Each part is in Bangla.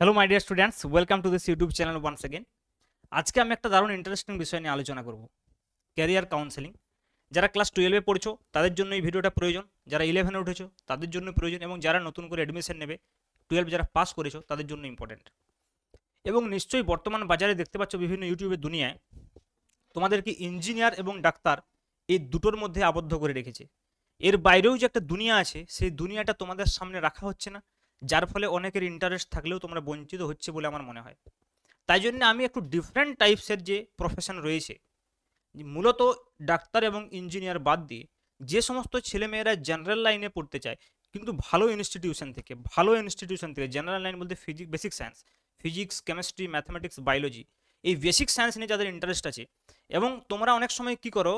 Hello my dear students, welcome to this YouTube channel once again. আজকে আমি একটা দারুণ ইন্টারেস্টিং বিষয় নিয়ে আলোচনা করব, ক্যারিয়ার কাউন্সেলিং। যারা ক্লাস 12-এ পড়ছো তাদের জন্য এই ভিডিওটা প্রয়োজন, যারা 11-এ উঠেছো তাদের জন্য প্রয়োজন, এবং যারা নতুন করে অ্যাডমিশন নেবে 12 যারা পাস করেছো তাদের জন্য ইম্পর্টেন্ট। এবং নিশ্চয়ই বর্তমান বাজারে দেখতে পাচ্ছ বিভিন্ন ইউটিউবের দুনিয়ায় তোমাদেরকে ইঞ্জিনিয়ার এবং ডাক্তার এই দুটোর মধ্যে আবদ্ধ করে রেখেছে। এর বাইরেও যে একটা দুনিয়া আছে সেই দুনিয়াটা তোমাদের সামনে রাখা হচ্ছে না, যার ফলে অনেকের ইন্টারেস্ট থাকলেও তোমরা বঞ্চিত হচ্ছে বলে আমার মনে হয়। তাই জন্য আমি একটু ডিফারেন্ট টাইপসের যে প্রফেশন রয়েছে, মূলত ডাক্তার এবং ইঞ্জিনিয়ার বাদ দিয়ে যে সমস্ত ছেলেমেয়েরা জেনারেল লাইনে পড়তে চায় কিন্তু ভালো ইনস্টিটিউশন থেকে জেনারেল লাইন বলতে basic science, physics, chemistry, mathematics, biology, এই বেসিক সায়েন্স নিয়ে যাদের ইন্টারেস্ট আছে। এবং তোমরা অনেক সময় কি করো,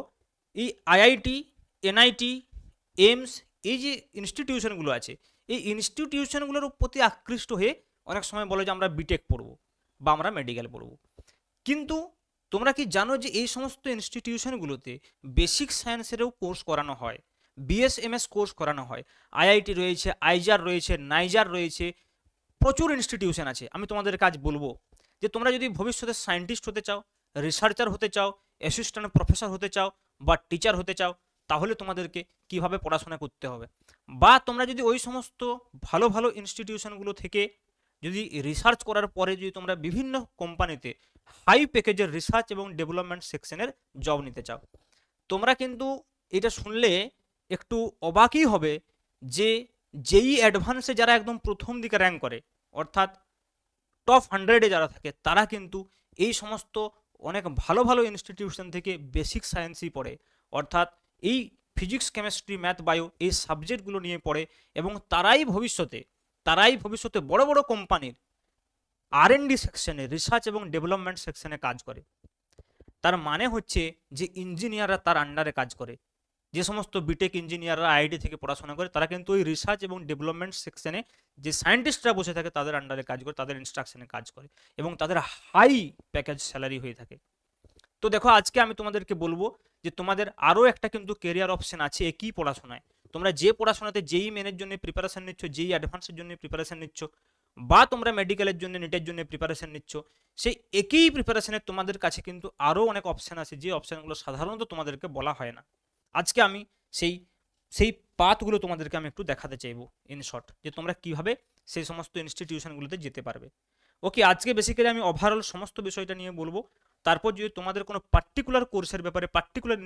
এই আইআইটি, এনআইটি, এইমস, এই যে ইনস্টিটিউশনগুলো আছে এই ইনস্টিটিউশনগুলোর প্রতি আকৃষ্ট হয়ে অনেক সময় বলে যে আমরা বিটেক পড়বো বা আমরা মেডিকেল পড়বো। কিন্তু তোমরা কি জানো যে এই সমস্ত ইনস্টিটিউশনগুলোতে বেসিক সায়েন্সেরও কোর্স করানো হয়, বিএসএমএস কোর্স করানো হয়। আইআইটি রয়েছে, আইজার রয়েছে, নাইজার রয়েছে, প্রচুর ইনস্টিটিউশন আছে। আমি তোমাদের কাজ বলবো যে তোমরা যদি ভবিষ্যতে সায়েন্টিস্ট হতে চাও, রিসার্চার হতে চাও, অ্যাসিস্ট্যান্ট প্রফেসর হতে চাও বা টিচার হতে চাও, তাহলে তোমাদেরকে কিভাবে পড়াশোনা করতে হবে। বা তোমরা যদি ওই সমস্ত ভালো ভালো ইনস্টিটিউশনগুলো থেকে যদি রিসার্চ করার পরে যদি তোমরা বিভিন্ন কোম্পানিতে হাই প্যাকেজের রিসার্চ এবং ডেভেলপমেন্ট সেকশনের জব নিতে চাও, তোমরা কিন্তু এটা শুনলে একটু অবাকই হবে যে যেই অ্যাডভান্সে যারা একদম প্রথম দিকে র্যাঙ্ক করে, অর্থাৎ টপ 100-এ যারা থাকে, তারা কিন্তু এই সমস্ত অনেক ভালো ভালো ইনস্টিটিউশন থেকে বেসিক সায়েন্সই পড়ে, অর্থাৎ এই ফিজিক্স, কেমিস্ট্রি, ম্যাথ, বায়ো এই সাবজেক্টগুলো নিয়ে পড়ে। এবং তারাই ভবিষ্যতে বড় বড় কোম্পানির আর&ডি সেকশনে, রিসার্চ এবং ডেভেলপমেন্ট সেকশনে কাজ করে। তার মানে হচ্ছে যে ইঞ্জিনিয়াররা তার আন্ডারে কাজ করে। যে সমস্ত বিটেক ইঞ্জিনিয়াররা আইআইটি থেকে পড়াশোনা করে তারা কিন্তু ওই রিসার্চ এবং ডেভেলপমেন্ট সেকশনে যে সায়েন্টিস্টরা বসে থাকে তাদের আন্ডারে কাজ করে, তাদের ইনস্ট্রাকশনে কাজ করে, এবং তাদের হাই প্যাকেজ স্যালারি হয়ে থাকে। তো দেখো, আজকে আমি তোমাদেরকে বলবো যে তোমাদের আরও একটা কিন্তু কেরিয়ার অপশন আছে একই পড়াশোনায়। তোমরা যে পড়াশোনাতে যেই মেনের জন্য প্রিপারেশন নিচ্ছ, যেই অ্যাডভান্সের জন্য প্রিপারেশন নিচ্ছ, বা তোমরা মেডিকেলের জন্য, নেটের জন্য প্রিপারেশন নিচ্ছ, সেই একই প্রিপারেশনের তোমাদের কাছে কিন্তু আরও অনেক অপশান আছে, যে অপশানগুলো সাধারণত তোমাদেরকে বলা হয় না। আজকে আমি সেই সেই পাথগুলো তোমাদেরকে আমি একটু দেখাতে চাইবো ইন শর্ট, যে তোমরা কিভাবে সেই সমস্ত ইনস্টিটিউশনগুলোতে যেতে পারবে। ওকে, আজকে বেসিক্যালি আমি ওভারঅল সমস্ত বিষয়টা নিয়ে বলবো। তারপর যদি তোমাদের কোনো পার্টিকুলার কোর্সের ব্যাপারে, পার্টিকুলার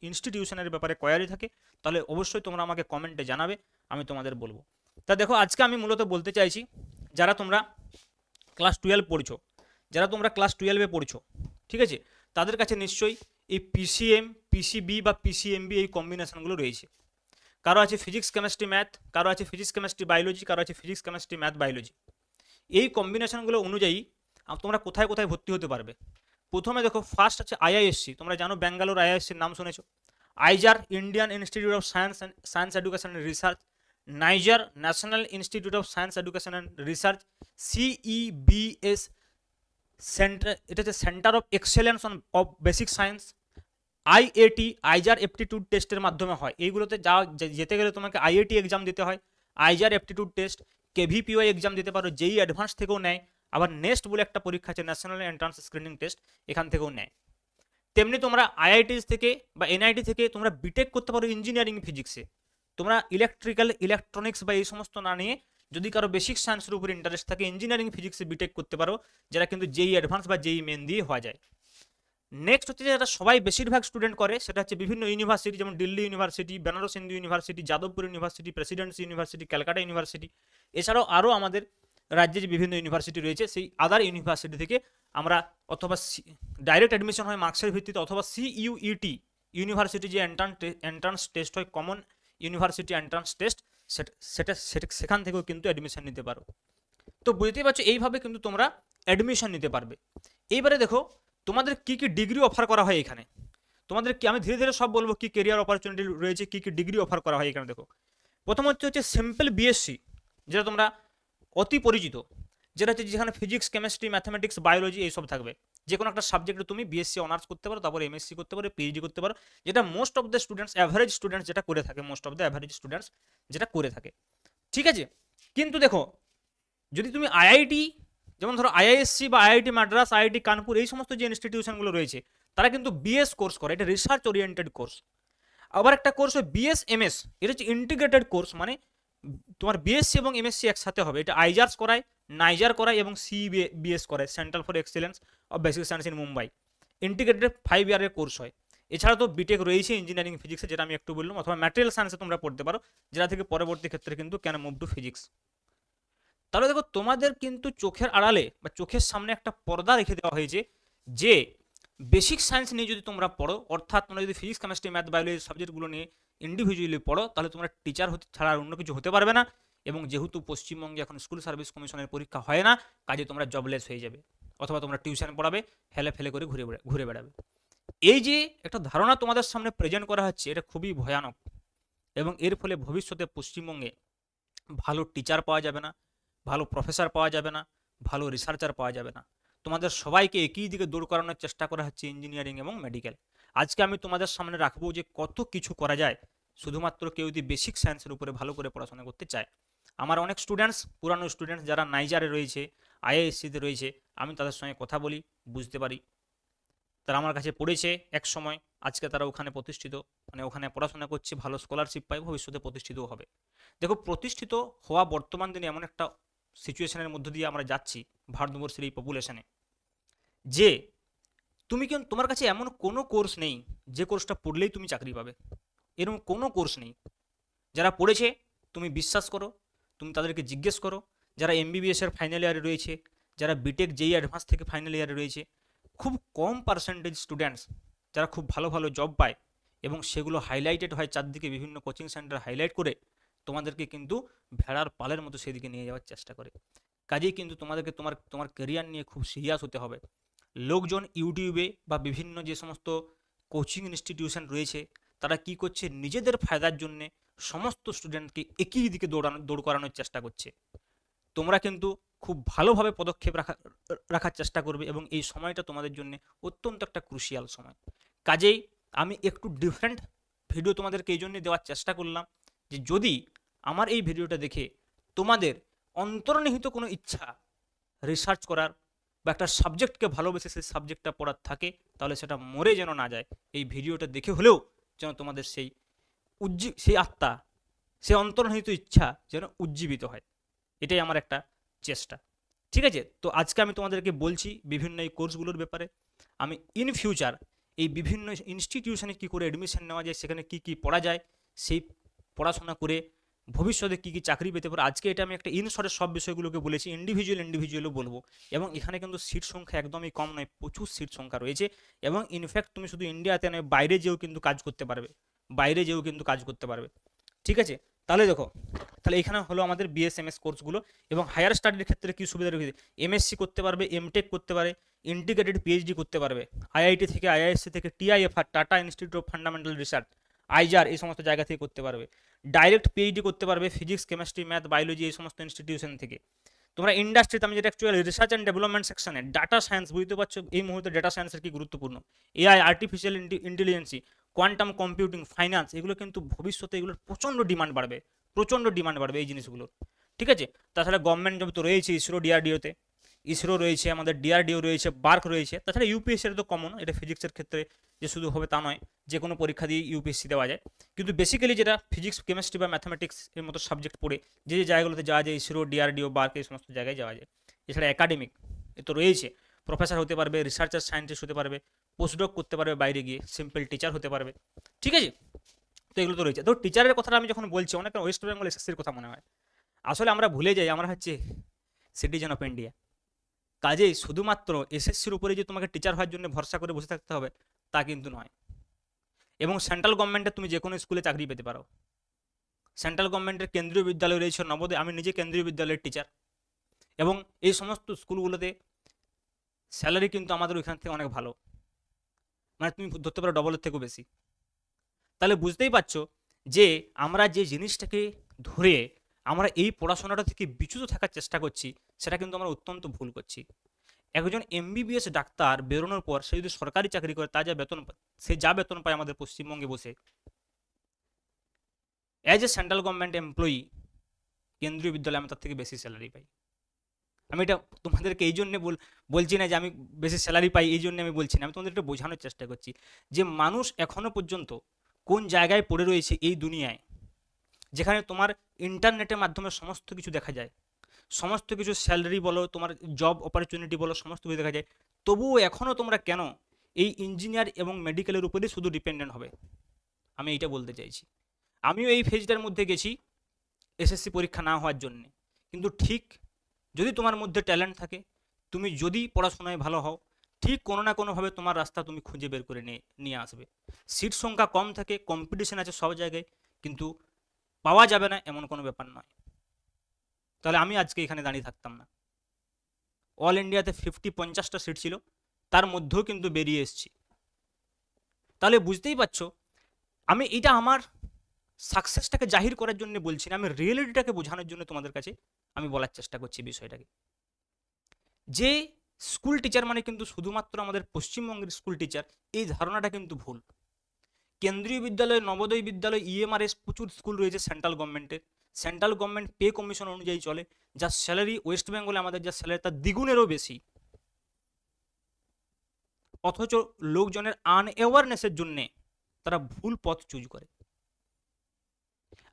ইনস্টিটিউশনের ব্যাপারে কোয়ারি থাকে, তাহলে অবশ্যই তোমরা আমাকে কমেন্টে জানাবে, আমি তোমাদের বলবো। তা দেখো, আজকে আমি মূলত বলতে চাইছি, যারা তোমরা ক্লাস 12 পড়ছো, যারা তোমরা ক্লাস 12-এ পড়ছো, ঠিক আছে, তাদের কাছে নিশ্চয়ই এই পিসিএম, পিসিবি বা পিসিএমবি এই কম্বিনেশনগুলো রয়েছে। কারো আছে ফিজিক্স, কেমিস্ট্রি, ম্যাথ, কারো আছে ফিজিক্স, কেমিস্ট্রি, বায়োলজি, কারো আছে ফিজিক্স, কেমিস্ট্রি, ম্যাথ, বায়োলজি। এই কম্বিনেশনগুলো অনুযায়ী তোমরা কোথায় কোথায় ভর্তি হতে পারবে। প্রথমে দেখো, ফার্স্ট আছে আইআইএসসি। তোমরা জানো ব্যাঙ্গালোর আইআইএসসির নাম শুনেছো। IISER, Indian Institute of Science Education and Research. NISER, National Institute of Science Education and Research. CEBS, centre, এটা হচ্ছে centre of excellence of basic science. IAT, IISER aptitude টেস্টের মাধ্যমে হয়। এইগুলোতে যেতে গেলে তোমাকে আইএটি এক্সাম দিতে হয়, আইজার এপটিটিউড টেস্ট, কেভিপিওয়াই এক্সাম দিতে পারো, যেই অ্যাডভান্স থেকেও নেয়। আবার নেক্সট বলে একটা পরীক্ষা আছে, ন্যাশনাল এন্ট্রান্স স্ক্রিনিং টেস্ট, এখান থেকেও নেয়। তেমনি তোমরা আইআইটিস থেকে বা এনআইটি থেকে তোমরা বিটেক করতে পারো ইঞ্জিনিয়ারিং ফিজিক্সে। তোমরা ইলেকট্রিক্যাল, ইলেকট্রনিক্স বা এই সমস্ত না নিয়ে যদি কারো বেসিক সায়েন্সের উপর ইন্টারেস্ট থাকে, ইঞ্জিনিয়ারিং ফিজিক্সে বিটেক করতে পারো, যেটা কিন্তু যেই অ্যাডভান্স বা যেই মেন দিয়ে হওয়া যায়। নেক্সট হচ্ছে যেটা সবাই বেশিরভাগ স্টুডেন্ট করে, সেটা হচ্ছে বিভিন্ন ইউনিভার্সিটি, যেমন Delhi University, Banaras Hindu University, Jadavpur University, Presidency University, Calcutta University. এছাড়াও আরও আমাদের রাজ্যে যে বিভিন্ন ইউনিভার্সিটি রয়েছে, সেই আদার ইউনিভার্সিটি থেকে আমরা অথবা ডাইরেক্ট অ্যাডমিশন হয় মার্কসের ভিত্তিতে, অথবা সিইউইটি ইউনিভার্সিটি যে এন্ট্রান্স টেস্ট হয়, কমন ইউনিভার্সিটি এন্ট্রান্স টেস্ট, সেখান থেকেও কিন্তু অ্যাডমিশন নিতে পারো। তো বুঝতেই পারছো, এইভাবে কিন্তু তোমরা অ্যাডমিশন নিতে পারবে। এইবারে দেখো, তোমাদের কি কি ডিগ্রি অফার করা হয় এখানে। তোমাদের কি, আমি ধীরে ধীরে সব বলবো কি কেরিয়ার অপরচুনিটি রয়েছে, কি কি ডিগ্রি অফার করা হয় এখানে। দেখো, প্রথম হচ্ছে সিম্পল বিএসসি, যেটা তোমরা অতি পরিচিত, যেটা হচ্ছে যেখানে ফিজিক্স, কেমিস্ট্রি, ম্যাথমেটিক্স, বায়োলজি এইসব থাকবে। যে কোনো একটা সাবজেক্টে তুমি বিএসসি অনার্স করতে পারো, তারপর এমএসসি করতে পারো, পিএইচডি করতে পারো, যেটা most of the students, average students যেটা করে থাকে, most of the average students যেটা করে থাকে, ঠিক আছে। কিন্তু দেখো, যদি তুমি আইআইটি যেমন ধরো আইআইএসসি বা আইআইটি মাদ্রাস, আইআইটি কানপুর, এই সমস্ত যে ইনস্টিটিউশনগুলো রয়েছে তারা কিন্তু বিএস কোর্স করে, এটা রিসার্চ ওরিয়েন্টেড কোর্স। আবার একটা কোর্স হয় বিএসএমএস, এটা হচ্ছে ইন্টিগ্রেটেড কোর্স, মানে তোমার বিএসসি এবং এমএসসি একসাথে হবে। এটা আইজার্স করায়, নাইজার করায় এবং সিবিএস করায়, central for excellence of basic science in Mumbai. Integrated 5 ইয়ারের কোর্স হয়। এছাড়া তো বিটেক রয়েছে ইঞ্জিনিয়ারিং ফিজিক্সে, যেটা আমি একটু বললাম, অথবা ম্যাটেরিয়াল সায়েন্সে তোমরা পড়তে পারো, যেটা থেকে পরবর্তী ক্ষেত্রে কিন্তু ক্যান মুভ টু ফিজিক্স। তাহলে দেখো তোমাদের কিন্তু চোখের আড়ালে বা চোখের সামনে একটা পর্দা রেখে দেওয়া হয়েছে যে বেসিক সায়েন্স নিয়ে যদি তোমরা পড়ো, অর্থাৎ তোমরা যদি ফিজিক্স কেমিস্ট্রি ম্যাথ বায়োলজি সাবজেক্টগুলো নিয়ে ইন্ডিভিজুয়ালি পড়ো, তাহলে তোমরা টিচার হতে ছাড়া আর অন্য কিছু হতে পারবে না। এবং যেহেতু পশ্চিমবঙ্গে এখন স্কুল সার্ভিস কমিশনের পরীক্ষা হয় না, কাজে তোমরা জবলেস হয়ে যাবে, অথবা তোমরা টিউশন পড়াবে, হেলে ফেলে করে ঘুরে বেড়াবে। এই যে একটা ধারণা তোমাদের সামনে প্রেজেন্ট করা হচ্ছে, এটা খুবই ভয়ানক, এবং এর ফলে ভবিষ্যতে পশ্চিমবঙ্গে ভালো টিচার পাওয়া যাবে না, ভালো প্রফেসর পাওয়া যাবে না, ভালো রিসার্চার পাওয়া যাবে না। তোমাদের সবাইকে একই দিকে দৌড় করানোর চেষ্টা করা হচ্ছে, ইঞ্জিনিয়ারিং এবং মেডিকেল। আজকে আমি তোমাদের সামনে রাখবো যে কত কিছু করা যায় শুধুমাত্র কেউ যদি বেসিক সায়েন্সের উপরে ভালো করে পড়াশোনা করতে চায়। আমার অনেক স্টুডেন্টস, পুরানো স্টুডেন্টস যারা নাইজারে রয়েছে, আইআইএসসিতে রয়েছে, আমি তাদের সঙ্গে কথা বলি, বুঝতে পারি তারা আমার কাছে পড়েছে এক সময়, আজকে তারা ওখানে প্রতিষ্ঠিত, মানে ওখানে পড়াশোনা করছে, ভালো স্কলারশিপ পায়, ভবিষ্যতে প্রতিষ্ঠিতও হবে। দেখো, প্রতিষ্ঠিত হওয়া বর্তমান দিনে এমন একটা সিচুয়েশনের মধ্য দিয়ে আমরা যাচ্ছি ভারতবর্ষের এই পপুলেশনে, যে তুমি কিন্তু, তোমার কাছে এমন কোনো কোর্স নেই যে কোর্সটা পড়লেই তুমি চাকরি পাবে, এরকম কোনো কোর্স নেই। যারা পড়েছে তুমি বিশ্বাস করো, তুমি তাদেরকে জিজ্ঞেস করো, যারা এমবিবিএস এর ফাইনাল ইয়ারে রয়েছে, যারা বিটেক জেই অ্যাডভান্স থেকে ফাইনাল ইয়ারে রয়েছে, খুব কম পার্সেন্টেজ স্টুডেন্টস যারা খুব ভালো ভালো জব পায়, এবং সেগুলো হাইলাইটেড হয় চারদিকে, বিভিন্ন কোচিং সেন্টার হাইলাইট করে তোমাদেরকে কিন্তু ভেড়ার পালের মতো সেদিকে নিয়ে যাওয়ার চেষ্টা করে। কাজেই কিন্তু তোমাদেরকে তোমার তোমার ক্যারিয়ার নিয়ে খুব সিরিয়াস হতে হবে। লোকজন ইউটিউবে বা বিভিন্ন যে সমস্ত কোচিং ইনস্টিটিউশন রয়েছে, তারা কি করছে, নিজেদের ফায়দার জন্যে সমস্ত স্টুডেন্টকে একই দিকে দৌড় করানোর চেষ্টা করছে। তোমরা কিন্তু খুব ভালোভাবে পদক্ষেপ রাখার চেষ্টা করবে, এবং এই সময়টা তোমাদের জন্য অত্যন্ত একটা ক্রুশিয়াল সময়। কাজেই আমি একটু ডিফারেন্ট ভিডিও তোমাদেরকে এই জন্য দেওয়ার চেষ্টা করলাম, যে যদি আমার এই ভিডিওটা দেখে তোমাদের অন্তর্নিহিত কোনো ইচ্ছা রিসার্চ করার বা একটা সাবজেক্টকে ভালোবেসে সেই সাবজেক্টটা পড়ার থাকে, তাহলে সেটা মরে যেন না যায়। এই ভিডিওটা দেখে হলেও যেন তোমাদের সেই আত্মা, সেই অন্তর্নিহিত ইচ্ছা যেন উজ্জীবিত হয়, এটাই আমার একটা চেষ্টা। ঠিক আছে, তো আজকে আমি তোমাদেরকে বলছি বিভিন্ন এই কোর্সগুলোর ব্যাপারে। আমি ইন ফিউচার এই বিভিন্ন ইনস্টিটিউশনে কী করে অ্যাডমিশন নেওয়া যায়, সেখানে কি কি পড়া যায়, সেই পড়াশোনা করে ভবিষ্যতে কী কী চাকরি পেতে পারে, আজকে এটা আমি একটা ইনশর্টে সব বিষয়গুলোকে বলেছি, ইন্ডিভিজুয়ালও বলবো। এবং এখানে কিন্তু সিট সংখ্যা একদমই কম নয়, প্রচুর সিট সংখ্যা রয়েছে। এবং ইনফ্যাক্ট তুমি শুধু ইন্ডিয়াতে নয়, বাইরে যেও কিন্তু কাজ করতে পারবে। ঠিক আছে, তাহলে দেখো, তাহলে এখানে হলো আমাদের বিএসএমএস কোর্সগুলো। এবং হায়ার স্টাডির ক্ষেত্রে কী সুবিধা রয়েছে, এমএসসি করতে পারবে, এমটেক করতে পারে, ইন্টিগ্রেটেড পিএইচডি করতে পারবে, আইআইটি থেকে, আইআইএসসি থেকে, TIFR, Tata Institute of Fundamental Research, IISER, এই সমস্ত জায়গা থেকে করতে পারবে। ডাইরেক্ট পিএইচডি করতে পারবে ফিজিক্স, কেমিস্ট্রি, ম্যাথ, বায়োলজি, এই সমস্ত ইনস্টিটিউশন থেকে। তোমরা ইন্ডাস্ট্রিতে, আমি যেটা অ্যাকচুয়ালি রিসার্চ অ্যান্ড ডেভেলপমেন্ট সেকশনে, ডাটা সায়েন্স, বুঝতে পারছো এই মুহূর্তে ডাটা সায়েন্সের কি গুরুত্বপূর্ণ, AI, artificial ইন্টেলিজেন্সি, quantum computing, finance, এগুলো কিন্তু ভবিষ্যতে এগুলোর প্রচণ্ড ডিমান্ড বাড়বে এই জিনিসগুলোর। ঠিক আছে, তাছাড়া গভর্নমেন্ট জব তো রয়েছে, ইসরো রয়েছে, আমাদের ডিআরডিও রয়েছে, বার্ক রয়েছে, তাছাড়া ইউপিএসসি তো কমন, এটা ফিজিক্সের ক্ষেত্রে যে শুধু হবে তা নয়, যে কোনো পরীক্ষা দিয়ে ইউপিএসসি দেওয়া যায়। কিন্তু বেসিক্যালি যেটা ফিজিক্স, কেমিস্ট্রি বা ম্যাথামেটিক্স এর মতো সাবজেক্ট পড়ে যে জায়গাগুলোতে যাওয়া যায়, ইসরো, ডিআরডিও, বার্ক, এই সমস্ত জায়গায় যাওয়া যায়। এছাড়া একাডেমিক এ তো রয়েছে, প্রফেসর হতে পারবে, রিসার্চার সায়েন্টিস্ট হতে পারবে, পোস্টডক করতে পারবে বাইরে গিয়ে, সিম্পল টিচার হতে পারবে। ঠিক আছে, তো এগুলো তো রয়েছে। তো টিচারের কথাটা আমি যখন বলছি, অনেক ওয়েস্ট বেঙ্গল এসএসসির কথা মনে হয়, আসলে আমরা ভুলে যাই আমরা হচ্ছে সিটিজেন অফ ইন্ডিয়া। কাজেই শুধুমাত্র এসএসসির উপরে যে তোমাকে টিচার হওয়ার জন্য ভরসা করে বসে থাকতে হবে তা কিন্তু নয়। এবং সেন্ট্রাল গভর্নমেন্টে তুমি যে কোনো স্কুলে চাকরি পেতে পারো। সেন্ট্রাল গভর্নমেন্টের কেন্দ্রীয় বিদ্যালয় রয়েছে, নবোদয়, আমি নিজে কেন্দ্রীয় বিদ্যালয়ের টিচার, এবং এই সমস্ত স্কুলগুলোতে স্যালারি কিন্তু আমাদের ওইখান থেকে অনেক ভালো, মানে তুমি ধরতে পারো ডবলের থেকেও বেশি। তাহলে বুঝতেই পারছো যে আমরা যে জিনিসটাকে ধরে আমরা এই পড়াশোনাটা থেকে বিচ্যুত থাকার চেষ্টা করছি, সেটা কিন্তু আমরা অত্যন্ত ভুল করছি। একজন এমবিবিএস ডাক্তার বেরোনোর পর সে যদি সরকারি চাকরি করে, সে যা বেতন পায় আমাদের পশ্চিমবঙ্গে বসে, as a central government employee কেন্দ্রীয় বিদ্যালয়ে আমি তার থেকে বেশি স্যালারি পাই। আমি এটা তোমাদেরকে এই জন্য বলছি না যে আমি বেশি স্যালারি পাই, এই জন্য আমি বলছি না, আমি তোমাদের একটু বোঝানোর চেষ্টা করছি যে মানুষ এখনো পর্যন্ত কোন জায়গায় পড়ে রয়েছে এই দুনিয়ায়, যেখানে তোমার ইন্টারনেটের মাধ্যমে সমস্ত কিছু দেখা যায়, সমস্ত কিছু স্যালারি বলো, তোমার জব অপরচুনিটি বলো, সমস্ত কিছু দেখা যায়, তবুও এখনও তোমরা কেন এই ইঞ্জিনিয়ার এবং মেডিকেলের উপরেই শুধু ডিপেন্ডেন্ট হবে? আমি এইটা বলতে চাইছি। আমিও এই ফেজটার মধ্যে গেছি এসএসসি পরীক্ষা না হওয়ার জন্যে, কিন্তু ঠিক যদি তোমার মধ্যে ট্যালেন্ট থাকে, তুমি যদি পড়াশোনায় ভালো হও, ঠিক কোনো না কোনোভাবে তোমার রাস্তা তুমি খুঁজে বের করে নিয়ে আসবে। সিট সংখ্যা কম থাকে, কম্পিটিশন আছে সব জায়গায়, কিন্তু পাওয়া যাবে না এমন কোনো ব্যাপার নয়। তাহলে আমি আজকে এখানে দাঁড়িয়ে থাকতাম না। অল ইন্ডিয়াতে 50-50টা সিট ছিল, তার মধ্যেও কিন্তু বেরিয়ে এসেছি। তাহলে বুঝতেই পারছো, আমি এটা আমার সাকসেসটাকে জাহির করার জন্য বলছি না, আমি রিয়েলিটিটাকে বোঝানোর জন্য তোমাদের কাছে আমি বলার চেষ্টা করছি বিষয়টাকে, যে স্কুল টিচার মানে কিন্তু শুধুমাত্র আমাদের পশ্চিমবঙ্গের স্কুল টিচার, এই ধারণাটা কিন্তু ভুল। কেন্দ্রীয় বিদ্যালয়, নবোদয় বিদ্যালয়, ইএমআরএস প্রচুর স্কুল রয়েছে সেন্ট্রাল গভর্নমেন্টের, সেন্ট্রাল গভর্নমেন্ট পে কমিশন অনুযায়ী চলে, যার স্যালারি ওয়েস্ট বেঙ্গলে আমাদের যা স্যালারি তার দ্বিগুণেরও বেশি, অথচ লোকজনের আনঅ্যাওয়ারনেসের জন্যে তারা ভুল পথ চুজ করে।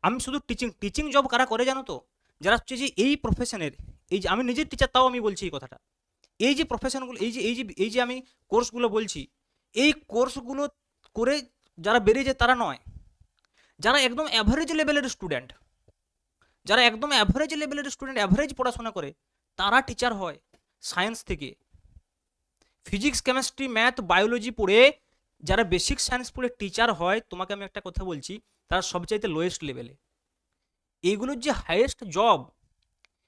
আমি শুধু টিচিং জব কারা করে জানো তো? যারা হচ্ছে যে এই প্রফেশনের, এই যে আমি নিজের টিচার তাও আমি বলছি এই কথাটা, এই যে প্রফেশনগুলো, এই যে আমি কোর্সগুলো বলছি, এই কোর্সগুলো করে যারা বেরিয়ে যায় তারা নয়, যারা একদম অ্যাভারেজ লেভেলের স্টুডেন্ট, যারা একদম অ্যাভারেজ লেভেলের স্টুডেন্ট, অ্যাভারেজ পড়াশোনা করে, তারা টিচার হয় সায়েন্স থেকে। ফিজিক্স, কেমিস্ট্রি, ম্যাথ, বায়োলজি পড়ে যারা বেসিক সায়েন্স পড়ে টিচার হয়, তোমাকে আমি একটা কথা বলছি, তারা সবচাইতে লোয়েস্ট লেভেলে। এইগুলোর যে হাইয়েস্ট জব,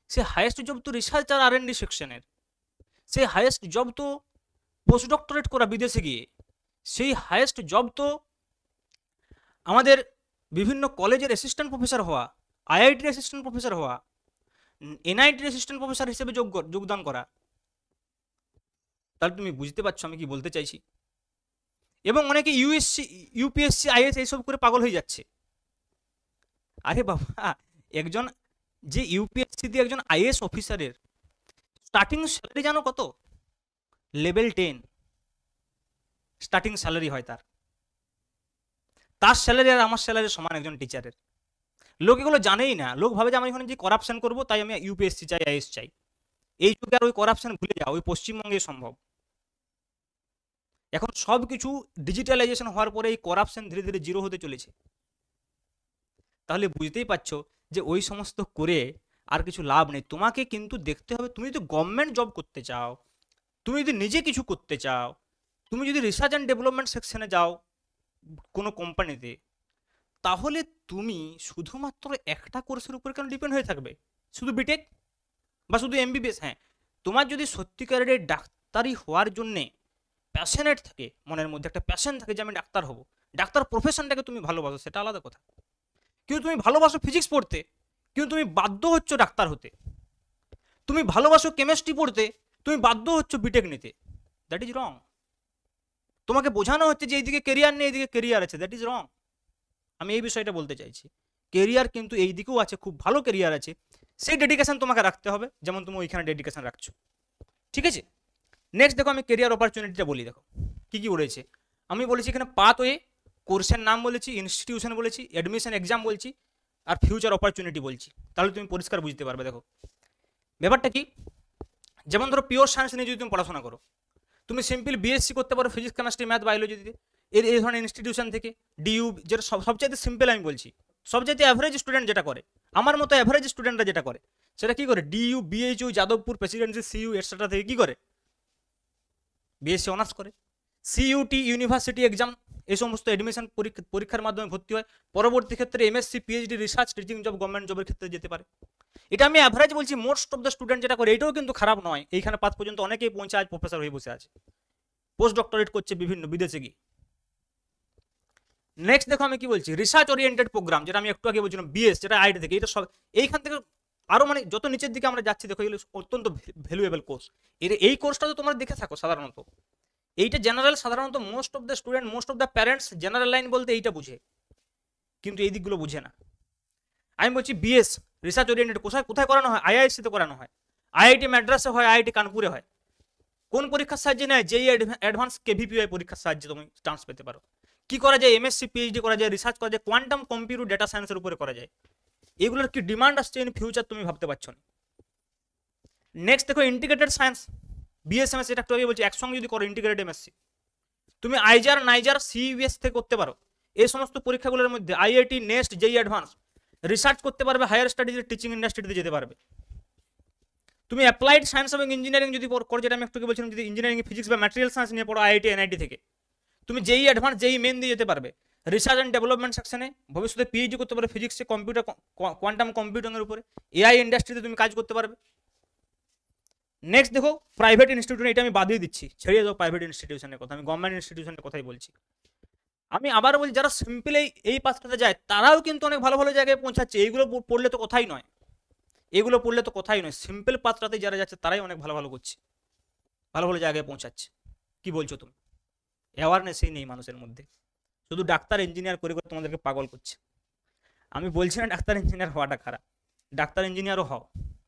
সে হাইয়েস্ট জব তো রিসার্চ আর R&D সেকশনের, সেই হাইয়েস্ট জব তো পোস্ট ডক্টরেট করা বিদেশে গিয়ে, সেই হাইয়েস্ট জব তো আমাদের বিভিন্ন কলেজের অ্যাসিস্ট্যান্ট প্রফেসর হওয়া, IITর অ্যাসিস্ট্যান্ট প্রফেসর হওয়া, NITর অ্যাসিস্ট্যান্ট প্রফেসর হিসেবে যোগদান করা। তাহলে তুমি বুঝতে পারছো আমি কি বলতে চাইছি? এবং অনেকে UPSC IAS এইসব করে পাগল হয়ে যাচ্ছে। আরে বাবা, একজন যে ইউপিএসসি দিয়ে একজন IAS অফিসারের স্টার্টিং স্যালারি জানো কত? লেভেল 10 স্টার্টিং স্যালারি হয় তার স্যালারি আর আমার স্যালারি সমান একজন টিচারের। লোক এগুলো জানেই না, লোক ভাবে যে আমি এখানে যে করাপশন করবো তাই আমি UPSC চাই, IAS চাই। এই যুগে আর ওই করাপশন ভুলে যাও, ওই পশ্চিমবঙ্গে সম্ভব। এখন সব কিছু ডিজিটালাইজেশন হওয়ার পরে এই করাপশন ধীরে ধীরে জিরো হতে চলেছে। তাহলে বুঝতেই পারছো যে ওই সমস্ত করে আর কিছু লাভ নেই। তোমাকে কিন্তু দেখতে হবে, তুমি যদি গভর্নমেন্ট জব করতে চাও, তুমি যদি নিজে কিছু করতে চাও, তুমি যদি রিসার্চ অ্যান্ড ডেভেলপমেন্ট সেকশনে যাও কোনো কোম্পানিতে, তাহলে তুমি শুধুমাত্র একটা কোর্সের উপর কেন ডিপেন্ড হয়ে থাকবে? শুধু বিটেক বা শুধু MBBS? হ্যাঁ, তোমার যদি সত্যিকারের ডাক্তারি হওয়ার জন্যে প্যাশনেট থাকে, মনের মধ্যে একটা প্যাশন থাকে যে আমি ডাক্তার হব, ডাক্তার প্রফেশনটাকে তুমি ভালোবাসো, সেটা আলাদা কথা। কিন্তু তুমি ভালোবাসো ফিজিক্স পড়তে, কিন্তু তুমি বাধ্য হচ্ছ ডাক্তার হতে। তুমি ভালোবাসো কেমিস্ট্রি পড়তে, তুমি বাধ্য হচ্ছ বিটেক নিতে। That is wrong. তোমাকে বোঝানো হচ্ছে যে এইদিকে কেরিয়ার নেই, এইদিকে কেরিয়ার আছে। That is wrong. আমি এই বিষয়টা বলতে চাইছি, কেরিয়ার কিন্তু এই দিকেও আছে, খুব ভালো কেরিয়ার আছে, সেই ডেডিকেশন তোমাকে রাখতে হবে যেমন তুমি ওইখানে ডেডিকেশন রাখছো। ঠিক আছে, নেক্সট দেখো আমি কেরিয়ার অপরচুনিটিটা বলি। দেখো কি কি রয়েছে। আমি বলেছি এখানে পাথওয়ে, কোর্সের নাম বলেছি, ইনস্টিটিউশন বলেছি, অ্যাডমিশন এক্সাম বলছি, আর ফিউচার অপরচুনিটি বলছি। তাহলে তুমি পরিষ্কার বুঝতে পারবে। দেখো ব্যাপারটা কি, যেমন ধরো পিওর সায়েন্স নিয়ে যদি তুমি পড়াশোনা করো, তুমি সিম্পল BSc করতে পারো ফিজিক্স, কেমিস্ট্রি, ম্যাথ, বায়োলজি দিয়ে, এই ধরনের ইনস্টিটিউশন থেকে। DU যেটা সবচাইতে সিম্পল আমি বলছি, সবচাইতে অ্যাভারেজ স্টুডেন্ট যেটা করে, আমার মতো অ্যাভারেজ স্টুডেন্টরা যেটা করে, সেটা কি করে? DU, BHU, Jadavpur, Presidency, CU etcetera থেকে কি করে? BSc অনার্স করে। CUT, ইউনিভার্সিটি এক্সাম, এই সমস্ত এডমিশন পরীক্ষার মাধ্যমে ভর্তি হয়, পরবর্তী ক্ষেত্রে MSc, PhD, research, teaching job, government জবের ক্ষেত্রে যেতে পারে। এটা আমি অ্যাভারেজ বলছি, মোস্ট অফ দ্য স্টুডেন্ট যেটা করে, এটাও কিন্তু খারাপ নয়। এইখানে পাঁচ পর্যন্ত অনেকেই পৌঁছে আজ প্রফেসর হয়ে বসে আছে, পোস্ট ডক্টরেট করছে বিভিন্ন বিদেশে গিয়ে। নেক্সট দেখো আমি কি বলছি, রিসার্চ ওরিয়েন্টেড প্রোগ্রাম, যেটা আমি একটু আগে বলছিলাম BS, যেটা IIT থেকে, এটা সব এইখান থেকে আরো মানে যত নিচের দিকে আমরা যাচ্ছি, দেখো এগুলো অত্যন্ত ভ্যালুয়েবল কোর্স। এই কোর্সটা তো তোমরা দেখে থাকো সাধারণত, এইটা জেনারেল, সাধারণত most of the student, most of the parents general line বলতে এইটা বুঝে, কিন্তু এই দিকগুলো বুঝে না। আমি বলছি BS রিসার্চ ওরিয়েন্টেড কোথায় কোথায় করানো হয়? IISc তে করানো হয়। আইআইটি মাদ্রাসে হয়, আইআইটি কানপুরে হয়। কোন পরীক্ষার সাহায্যে নেয়? জেই অ্যাডভান্স কেভিপিআই পরীক্ষার সাহায্যে তুমি চান্স পেতে পারো। কি করা যায়? এমএসসি পিএইচডি করা যায়, রিসার্চ করা যায়, কোয়ান্টাম কম্পিউটার ডেটা সায়েন্সের উপরে করা যায়। এগুলোর কি ডিমান্ড আসছে ইন ফিউচার তুমি ভাবতে পারছো না। নেক্সট দেখো ইন্টিগ্রেটেড সায়েন্স, বিএসএমএস, এটা একটু আগে বলছি, একসঙ্গে যদি করো ইন্টিগ্রেটেড এমএসসি, তুমি আইজার, নাইজার, সিইবিএস থেকে করতে পারো। এই সমস্ত পরীক্ষাগুলোর মধ্যে IIT, next, JEE advance, research করতে পারবে, হায়ার স্টাডিজে টিচিং ইন্ডাস্ট্রিতে যেতে পারবে। তুমি অ্যাপ্লাইড সায়েন্স এবং ইঞ্জিনিয়ারিং যদি করো, যেটা আমি একটু বলছিলাম, যদি ইঞ্জিনিয়ারিং, ফিজিক্স বা ম্যাটেরিয়াল সায়েন্স নিয়ে পড়ো আইআইটি, এনআইটি থেকে, তুমি জেই অ্যাডভান্স, জেই মেন দিয়ে যেতে পারবে। রিসার্চ অ্যান্ড ডেভেলপমেন্ট সেকশনে ভবিষ্যতে পিএইচডি করতে পারবে ফিজিক্সে, কম্পিউটার, কোয়ান্টাম কম্পিউটিংয়ের উপরে, এআই ইন্ডাস্ট্রিতে তুমি কাজ করতে পারবে। নেক্সট দেখো প্রাইভেট ইনস্টিটিউশন, এটা আমি বাদিয়ে দিচ্ছি, ছেড়ে দাও প্রাইভেট ইনস্টিটিউশনের কথা, আমি গভর্নমেন্ট ইনস্টিটিউশনের কথাই বলছি। আমি আবার বলি, যারা সিম্পল এই পাথটাতে যায় তারাও কিন্তু অনেক ভালো ভালো জায়গায় পৌঁছাচ্ছে। এইগুলো পড়লে তো কথাই নয়, এগুলো পড়লে তো কথাই নয়, সিম্পল পাথটাতে যারা যাচ্ছে তারাই অনেক ভালো ভালো করছে, ভালো ভালো জায়গায় পৌঁছাচ্ছে। কি বলছো তুমি? অ্যাওয়ারনেসই নেই মানুষের মধ্যে, শুধু ডাক্তার ইঞ্জিনিয়ার করে করে তোমাদেরকে পাগল করছে। আমি বলছি না ডাক্তার ইঞ্জিনিয়ার হওয়াটা খারাপ, ডাক্তার ইঞ্জিনিয়ারও হও,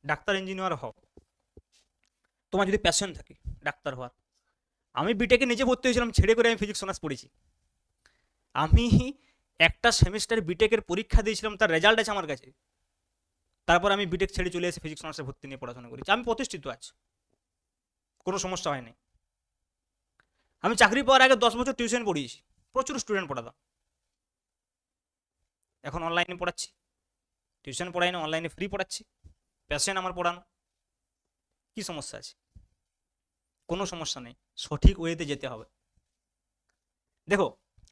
ডাক্তার ইঞ্জিনিয়ারও হও তোমার যদি প্যাশন থাকে ডাক্তার হওয়ার। আমি বিটেকে নিজে ভর্তি হয়েছিলাম, ছেড়ে করে আমি ফিজিক্স অনার্স পড়েছি। আমি একটা সেমিস্টার বিটেকের পরীক্ষা দিয়েছিলাম, তার রেজাল্ট আছে আমার কাছে, তারপর আমি বিটেক ছেড়ে চলে এসে ফিজিক্স অনার্সে ভর্তি নিয়ে পড়াশোনা করেছি। আমি প্রতিষ্ঠিত আছি, কোনো সমস্যা হয়নি। আমি চাকরি পাওয়ার আগে 10 বছর টিউশন পড়িয়েছি, প্রচুর স্টুডেন্ট পড়াতাম। এখন অনলাইনে পড়াচ্ছি, টিউশন পড়াই না, অনলাইনে ফ্রি পড়াচ্ছি, প্যাশন আমার পড়ানো। কি সমস্যা আছে? কোনো সমস্যা নেই, সঠিক ওয়েতে যেতে হবে। দেখো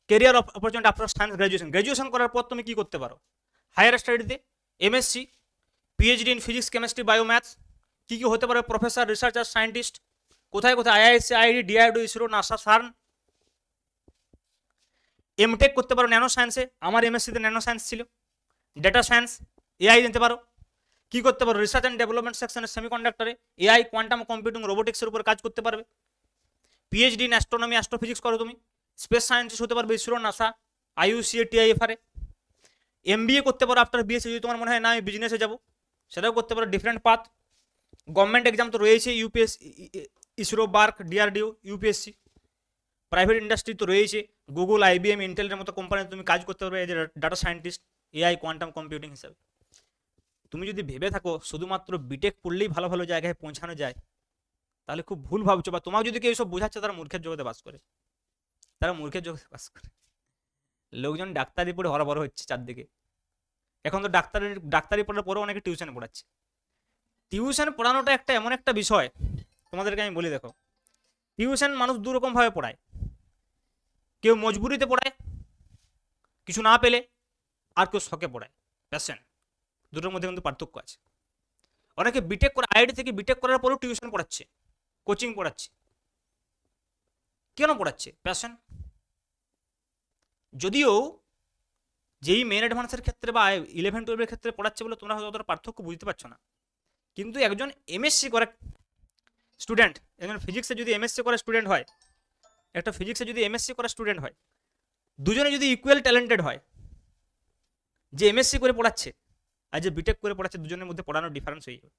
career opportunity after science graduation, graduation করার পর তুমি কি করতে পারো? হায়ার স্টাডিতে MSc, PhD in physics, chemistry, biomaths, কি কি হতে পারে? প্রফেসর, রিসার্চার, সায়েন্টিস্ট, কোথায় কোথায়? IISc, IIT, DRDO, ISRO, NASA, CERN. MTech করতে পারো ন্যানো সায়েন্সে, আমার এমএসসিতে ন্যানো সায়েন্স ছিল, ডেটা সায়েন্স, এআই নিতে পারো। কি করতে পারো? রিসার্চ অ্যান্ড ডেভেলপমেন্ট সেকশনে সেমিকন্ডাক্টরে এআই, কোয়ান্টাম কম্পিউটিং, রোবোটিক্সের উপর কাজ করতে পারবে। পিএইচডি ইন অ্যাস্ট্রোনমি, অ্যাস্ট্রোফিজিক্স করো তুমি, স্পেস সায়েন্টিস্ট হতে পারবে, ইসরো, নাসা, আইইউসিএ, টিআইএফআরএ। এমবিএ করতে পারো আফটার বিএসসি, যদি তোমার মনে হয় না আমি বিজনেসে যাবো, সেটাও করতে পারো, ডিফারেন্ট পাথ। গভর্নমেন্ট এক্সাম তো রয়েছে, ইউপিএসসি, ইসরো, বার্ক, ডিআরডিও, ইউপিএসসি। প্রাইভেট ইন্ডাস্ট্রি তো রয়েছে, গুগল, আইবিএম, ইন্টেলের মতো কোম্পানিতে তুমি কাজ করতে পারবে as a data scientist, AI, quantum computing হিসাবে। তুমি যদি ভেবে থাকো শুধুমাত্র বিটেক পড়লেই ভালো ভালো জায়গায় পৌঁছানো যায়, তাহলে খুব ভুল ভাবছো, বা তোমাকে যদি কেউ সব বোঝাচ্ছে তারা মূর্খের জগতে বাস করে, তারা মূর্খের জগতে বাস করে। লোকজন ডাক্তারি পড়ে হরবড় হচ্ছে চারদিকে। এখন তো ডাক্তারি পড়ার পরেও অনেকে টিউশন পড়াচ্ছে। টিউশন পড়ানোটা একটা এমন একটা বিষয়, তোমাদেরকে আমি বলি, দেখো টিউশন মানুষ দুরকম ভাবে পড়ায়। কেউ মজবুরিতে পড়ায় কিছু না পেলে, আর কেউ শখে পড়ায়, প্যাশন। দুটোর মধ্যে কিন্তু পার্থক্য আছে। অনেকে বিটেক করে, আইআইটি থেকে বিটেক করার পরেও টিউশন পড়াচ্ছে, কোচিং পড়াচ্ছে। কেন পড়াচ্ছে? প্যাশন। যদিও যেই মেন অ্যাডভান্সের ক্ষেত্রে বা 11-12 ক্ষেত্রে পড়াচ্ছে বলে তোমরা হয়তো অতটা পার্থক্য বুঝতে পারছো না, কিন্তু একজন এমএসসি করে স্টুডেন্ট, একজন ফিজিক্সে যদি এমএসসি করা স্টুডেন্ট হয়, একটা ফিজিক্সে যদি এমএসসি করা স্টুডেন্ট হয়, দুজনে যদি ইকুয়াল ট্যালেন্টেড হয়, যে এমএসসি করে পড়াচ্ছে আর যে বিটেক করে পড়াচ্ছে, দুজনের মধ্যে পড়ানোর ডিফারেন্স হয়ে যাবে,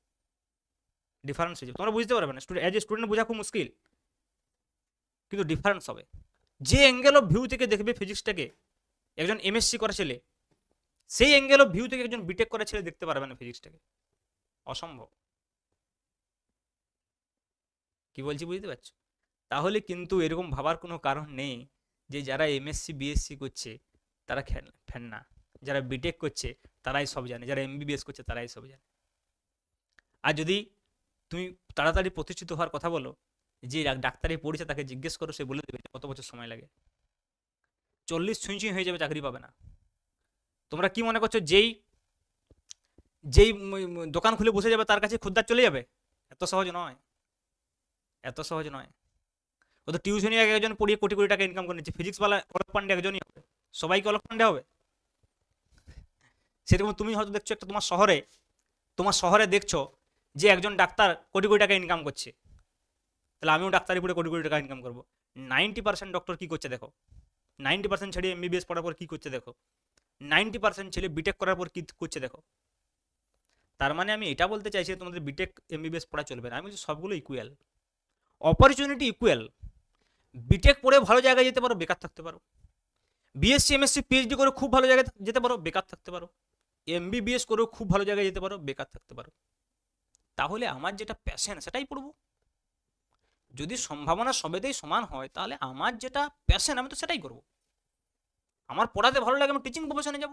ডিফারেন্স হয়ে যাবে। তোমরা বুঝতে পারবে না, এজ এ স্টুডেন্ট বোঝা খুব মুশকিল, কিন্তু ডিফারেন্স হবে। যে অ্যাঙ্গেল অফ ভিউ থেকে দেখবে ফিজিক্সটাকে একজন এমএসসি করা ছেলে, সেই অ্যাঙ্গেল অফ ভিউ থেকে একজন বিটেক করা ছেলে দেখতে পারবে না ফিজিক্সটাকে, অসম্ভব। কি বলছি বুঝতে পারছো? তাহলে কিন্তু এরকম ভাবার কোনো কারণ নেই যে যারা এমএসসি বিএসসি করছে তারা ফ্যান না, যারা বিটেক করছে তারাই সব জানে, যারা এমবিবিএস করছে তারাই সব জানে। আর যদি তুমি তাড়াতাড়ি প্রতিষ্ঠিত হওয়ার কথা বলো, যে ডাক্তারি পড়েছে তাকে জিজ্ঞেস করো, সে বলে দেবে কত বছর সময় লাগে। 40 ছুঁই হয়ে যাবে, চাকরি পাবে না। তোমরা কি মনে করছো যেই যেই দোকান খুলে বসে যাবে তার কাছে খুদ্দার চলে যাবে? এত সহজ নয়, এত সহজ নয়। ও তো টিউশনি একজন পড়িয়ে কোটি কোটি টাকা ইনকাম করে নিচ্ছে। ফিজিক্সওয়ালা অলোক পান্ডে একজনই হবে, সবাইকে অলোক পান্ডে হবে? সেরকম তুমি হয়তো দেখছো একটা তোমার শহরে দেখছো যে একজন ডাক্তার কোটি কোটি টাকা ইনকাম করছে, তাহলে আমিও ডাক্তারি পড়ে কোটি কোটি টাকা ইনকাম করবো। 90% ডক্টর কি করছে দেখো, 90% ছেড়ে এমবিবিএস পড়ার পর কি করছে দেখো, 90% ছেলে বিটেক করার পর কি করছে দেখো। তার মানে আমি এটা বলতে চাইছি তোমাদের বিটেক এমবিবিএস পড়া চলবে না, আমি বলছি সবগুলো ইকুয়াল, অপরচুনিটি ইকুয়াল। বিটেক পড়ে ভালো জায়গায় যেতে পারো, বেকার থাকতে পারো। বিএসসি এমএসসি পিএইচডি করে খুব ভালো জায়গায় যেতে পারো, বেকার থাকতে পারো। এমবিবিএস করেও খুব ভালো জায়গায় যেতে পারো, বেকার থাকতে পারো। তাহলে আমার যেটা প্যাশন সেটাই পড়বো। যদি সম্ভাবনা সবেতেই সমান হয় তাহলে আমার যেটা প্যাশন আমি তো সেটাই করব। আমার পড়াতে ভালো লাগে আমি টিচিং প্রফেশনে যাব,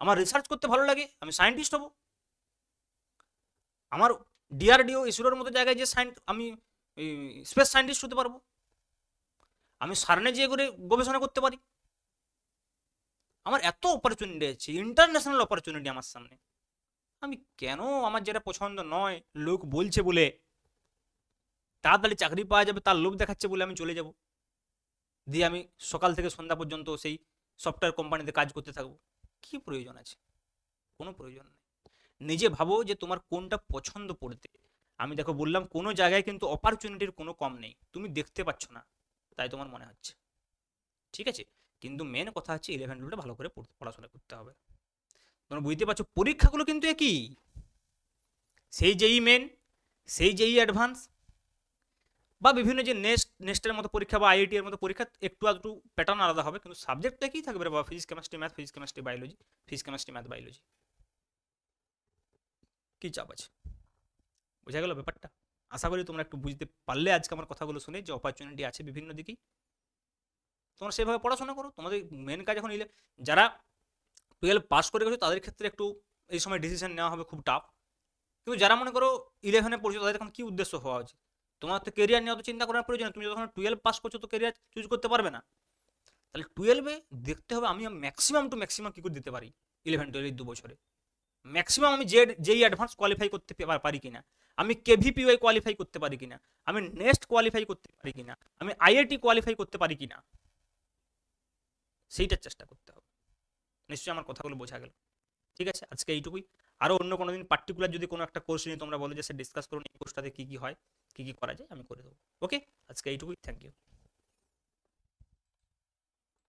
আমার রিসার্চ করতে ভালো লাগে আমি সায়েন্টিস্ট হব, আমার ডিআরডিও ইসরোর মতো জায়গায় যে আমি স্পেস সায়েন্টিস্ট হতে পারবো, আমি সার্নে যেয়ে করে গবেষণা করতে পারি। আমার এত অপরচুনিটি আছে, ইন্টারন্যাশনাল অপরচুনিটি আমার সামনে। আমি কেন আমার যেটা পছন্দ নয় লোক বলছে বলে, তাড়াতাড়ি চাকরি পাওয়া যাবে তার লোভ দেখাচ্ছে বলে আমি চলে যাব, দিয়ে আমি সকাল থেকে সন্ধ্যা পর্যন্ত সেই সফটওয়্যার কোম্পানিতে কাজ করতে থাকবো? কি প্রয়োজন আছে? কোনো প্রয়োজন নেই। নিজে ভাবো যে তোমার কোনটা পছন্দ পড়তে। আমি দেখো বললাম কোনো জায়গায় কিন্তু অপরচুনিটির কোনো কম নেই, তুমি দেখতে পাচ্ছ না তাই তোমার মনে হচ্ছে, ঠিক আছে? কিন্তু মেন কথা হচ্ছে 11-12 ভালো করে পড়াশোনা করতে হবে। তোমরা বুঝতে পারছো পরীক্ষাগুলো কিন্তু একই, সেই যেই মেন, সেই যেই অ্যাডভান্স, বা বিভিন্ন যে নেক্সটের মতো পরীক্ষা বা আইআইটি এর মতো পরীক্ষা একটু আধটু প্যাটার্ন আলাদা হবে, কিন্তু সাবজেক্ট একই থাকবে রে বাবা, physics chemistry math, physics chemistry biology, physics chemistry math biology. কি চাপ আছে? বোঝা গেল ব্যাপারটা? আশা করি তোমরা একটু বুঝতে পারলে আজকে আমার কথাগুলো শুনে যে অপরচুনিটি আছে বিভিন্ন দিকেই। তোমরা সেভাবে পড়াশোনা করো। তোমাদের মেন কাজ এখন যারা 12 পাস করে গেছো তাদের ক্ষেত্রে একটু এই সময় ডিসিশন নেওয়া হবে খুব টাফ। কিন্তু যারা মনে করো 11-এ পড়ছো তাদের এখন কি উদ্দেশ্য হওয়া উচিত? তোমার তো কেরিয়ার নিয়ে অত চিন্তা করার প্রয়োজন, তুমি যখন 12 পাস করছো তো কেরিয়ার চুজ করতে পারবে না। তাহলে 12-এ দেখতে হবে আমি ম্যাক্সিমাম টু ম্যাক্সিমাম কী করে দিতে পারি 11-12 এই 2 বছরে। ম্যাক্সিমাম আমি যেই অ্যাডভান্স কোয়ালিফাই করতে পারি কিনা, আমি কেভিপিওয়াই কোয়ালিফাই করতে পারি কিনা, আমি নেক্সট কোয়ালিফাই করতে পারি কিনা, আমি আইআইটি কোয়ালিফাই করতে পারি কিনা, সেইটার চেষ্টা করতে হবে। নিশ্চয়ই আমার কথাগুলো বোঝা গেল? ঠিক আছে, আজকে এইটুকুই। আরও অন্য কোনো দিন পার্টিকুলার যদি কোনো একটা কোর্স নিয়ে তোমরা বলো যে সে ডিসকাস করুন এই কোর্সটাতে কী কী হয়, কী কী করা যায়, আমি করে দেবো। ওকে, আজকে এইটুকুই, থ্যাংক ইউ।